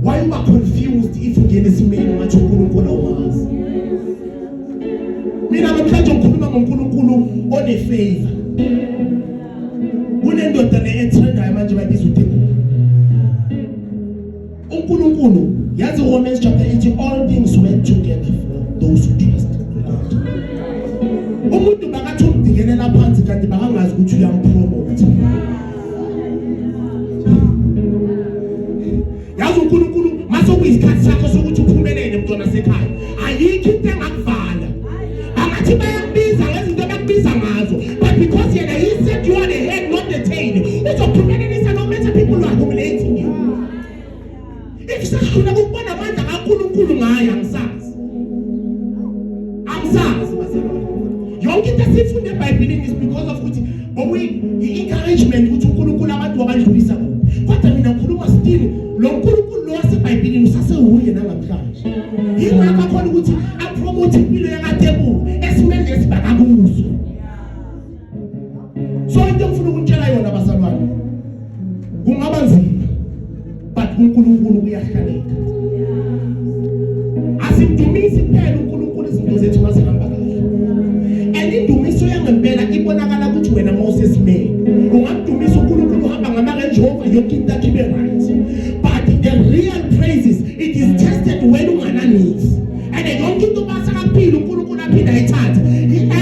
Why you are confused if you get this man or what you couldn't put on us? ngoNkulunkulu onefavor. Kunendoda le-etrendayo manje bayibiza uThixo. uNkulunkulu yazi Romans chapter 8, all things work together for those who trust God. Umuntu bakathi umdingelela phansi kanti bakangazi ukuthi uyampromote. Yazi uNkulunkulu mase kuyisikhathi sakho sokuthi uphumelele mntwana sekhaya. Ayikho into engakuvala. Angathi bayakubiza ngezinto abakubiza ngazo. But because he said you are the head not the tail. Uzophumelelisa no matter people are humiliating you. If sakufuna ukubona amandla kaNkulunkulu ngaye angisazi. Yonke into esifunde eBhayibhelini is because of ukuthi encouragement ukuthi uNkulunkulu abantu abadlulisa kubo. Kodwa mina ngikhuluma still lo uNkulunkulu lo waseBhayibhelini usasewuye namhlanje. Yingakho khona ukuthi apromote impilo yakaTebu esimeni esibakabuzo. So into ngifuna ukutshela yona bazalwane. Kungaba nzima but uNkulunkulu uyahleka. Asimdumisi phela uNkulunkulu izinto zethu mazihamba kahle. Indumiso yangempela ibonakala ukuthi wena Moses man ungamdumisa uNkulunkulu uhamba ngama-Range Rover yonke into yakhe ibe right, but the real praises it is tested when ungananisi and yonke into basakaphila uNkulunkulu aphinda ayithathe.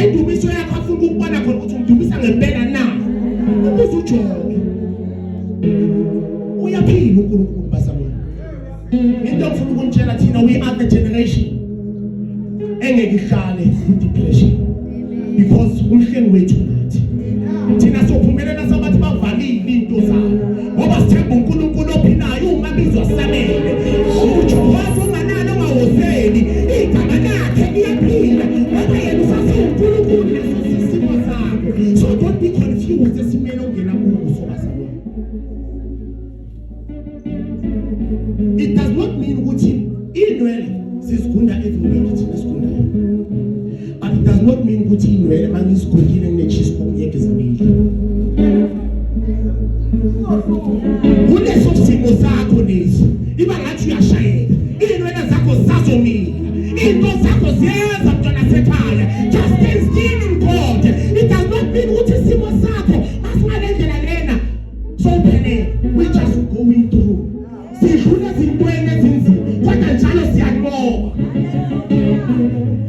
Indumiso yakho afuna ukubona khona ukuthi umdumisa ngempela na ubuze uJobe uyaphila uNkulunkulu bazalwane. Into ngifuna ukunitshela thina we are the generation engeke ihlale ku-depression because umhlenge wethu nathi thina sophumelela sabathi bavalile into zabo ngoba sithemba uNkulunkulu ophilayo ungabizwa samele utsho wathi unganalo ongawozeli igama lakhe liyaphila ngoba yena usasuNkulunkulu nesisimo sakho. So don't be confused esimele ongena kuso bazalwane. It does not mean ukuthi inwele sisigunda every week thina sigunda. But it does not mean ukuthi inwele manje isigundile nechisi komyeke ezimile. Uleso simo sakho lesi iba ngathi uyashayeka. Inwele zakho zazomila. Into zakho ziyeza mntwana sekhaya. Just stand still in God. It does not mean ukuthi isimo sakho masingale ndlela lena sophelele. We just going through. Sidlula izintweni ezinzima kodwa njalo siyaqoba.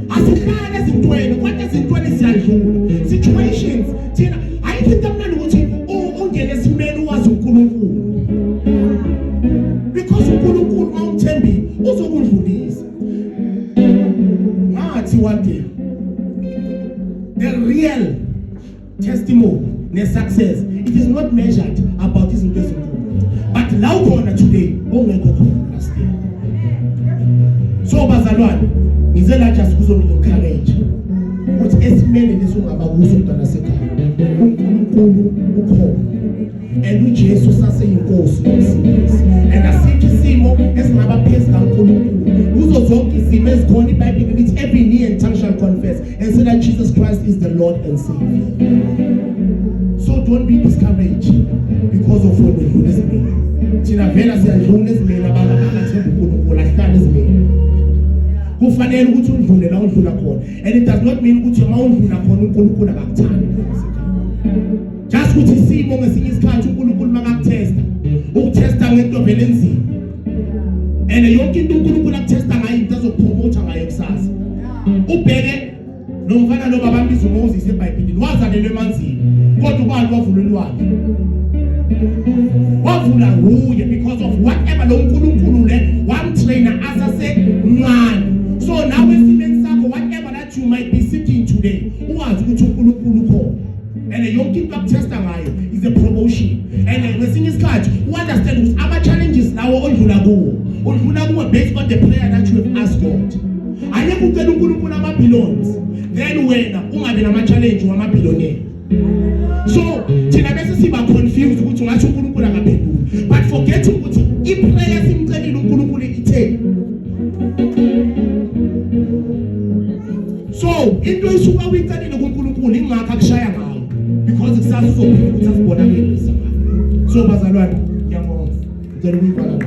Asihlale ezintweni kodwa ezintweni siyadlula. Situations thina ayikho into emnandi ukuthi ungene esimeni wazi uNkulunkulu. Because uNkulunkulu mawuthembile uzokudlulisa. Ngathi one day the real testimony ne success it is not measured about izinto ezinkulu. But la ukhona today ongekho khona last year. So bazalwane ngizela just kuzongi-encourage ukuthi esimeni lesungaba kuso mntwana sekhaya uNkulunkulu ukhona and uJesu saseyinkosi yomsebenzi and asikho isimo esingaba phezu kaNkulunkulu. Kuzo zonke izimo ezikhona iBhayibheli lithi every knee and tongue shall confess and say that Jesus Christ is the Lord and Savior. So don't be discouraged because of what we do this way. Thina vela siyadlula ezimeni abangathemba uNkulunkulu ahlala ezimeni. Kufanele ukuthi undlule la undlula khona and it does not mean ukuthi uma undlula khona uNkulunkulu akakuthandi. Just ukuthi isimo ngesinye isikhathi uNkulunkulu makakuthesta ukuthesta ngento vele enzima and yonke into uNkulunkulu akuthesta ngayo into azokupromota ngayo kusasa. Ubheke nomfana lo babambiza uMoses eBhayibhelini wazalelwe emanzini kodwa ubani wavulwa wavula huye because of whatever lo uNkulunkulu le wamtrainer asasemncane. So now esimeni sakho whatever that you might be seeking today uwazi ukuthi uNkulunkulu ukhona and yonke into akuthesta ngayo is a promotion and ngesinye isikhathi understand ukuthi ama challenges lawo odlula kuwo based on the prayer that you have asked God. Ayeke ucela uNkulunkulu ama-billions then wena ungabe nama-challenge wama-billionaire. So thina bese siba confused ukuthi ungathi uNkulunkulu akaphenduli but forgetting ukuthi iprayer simcelile uNkulunkulu itheni. So into isuka uyicelile kuNkulunkulu ingakho akushaya ngayo because kusasa uzophila ukuthi asibonakele. So bazalwane ngiyabonga ngicela ukuyibala.